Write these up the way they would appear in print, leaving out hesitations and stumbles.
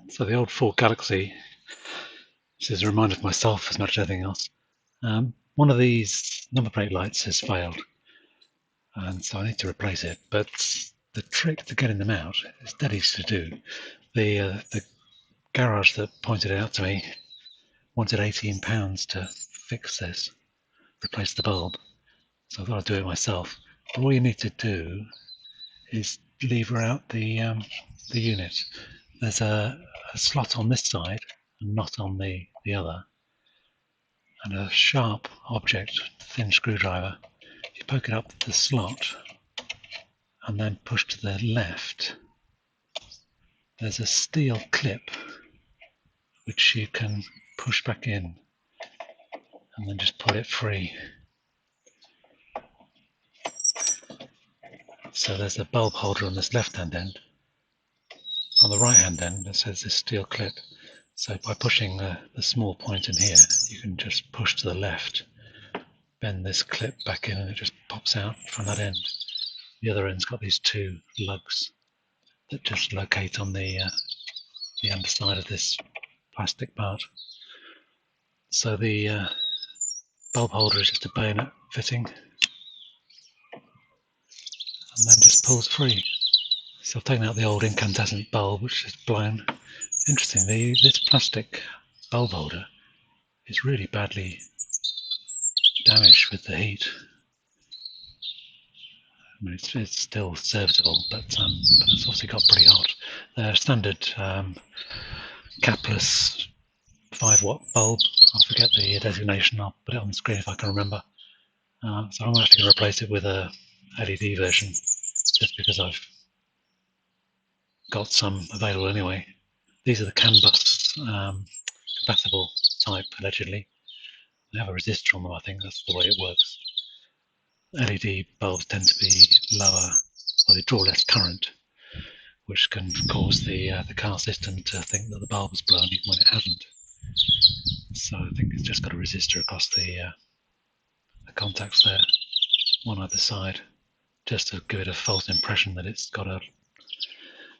So the old Ford Galaxy, this is a reminder of myself as much as anything else. One of these number plate lights has failed, and so I need to replace it. But the trick to getting them out is dead easy to do. The garage that pointed it out to me wanted £18 to fix this, replace the bulb. So I thought I'd do it myself. But all you need to do is lever out the unit. There's a slot on this side and not on the other, and a sharp object, thin screwdriver. You poke it up the slot and then push to the left. There's a steel clip which you can push back in and then just pull it free. So there's a bulb holder on this left hand end. On the right hand end it says this steel clip. So by pushing the small point in here, you can just push to the left, bend this clip back in, and it just pops out from that end. The other end's got these two lugs that just locate on the underside of this plastic part. So the bulb holder is just a bayonet fitting, and then just pulls free. So I've taken out the old incandescent bulb, which is blown. Interestingly, this plastic bulb holder is really badly damaged with the heat. I mean, it's still serviceable, but it's obviously got pretty hot. They're standard capless 5-watt bulb. I forget the designation. I'll put it on the screen if I can remember. So I'm actually going to replace it with a LED version, just because I've got some available anyway. These are the CAN bus compatible type, allegedly. They have a resistor on them, I think that's the way it works. LED bulbs tend to be lower, or they draw less current, which can cause the car system to think that the bulb is blown even when it hasn't. So I think it's just got a resistor across the contacts there, one either side, just to give it a false impression that it's got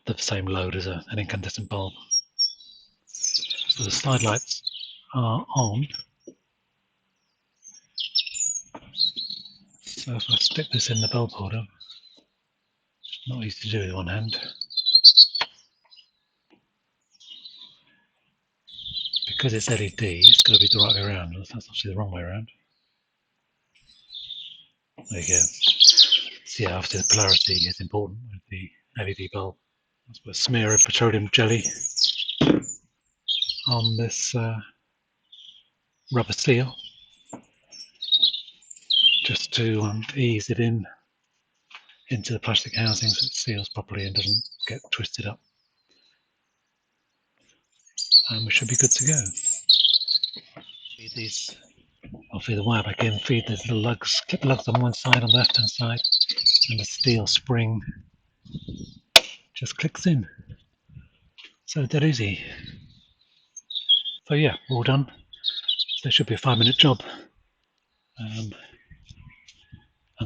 the same load as an incandescent bulb. So the slide lights are on. So if I stick this in the bulb holder, it's not easy to do with one hand. Because it's LED, it's got to be the right way around. That's actually the wrong way around. There you go. So yeah, obviously the polarity is important with the LED bulb. Let's put a smear of petroleum jelly on this rubber seal, just to ease it into the plastic housing so it seals properly and doesn't get twisted up. And we should be good to go. Feed these, I'll feed the wire back in, feed these little lugs, clip lugs on one side, on the left hand side, and the steel spring just clicks in. So dead easy. So yeah, all done. So it should be a 5-minute job. And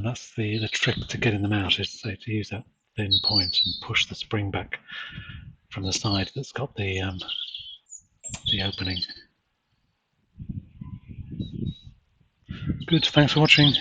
that's the trick to getting them out, is to use that thin point and push the spring back from the side that's got the opening. Good, thanks for watching.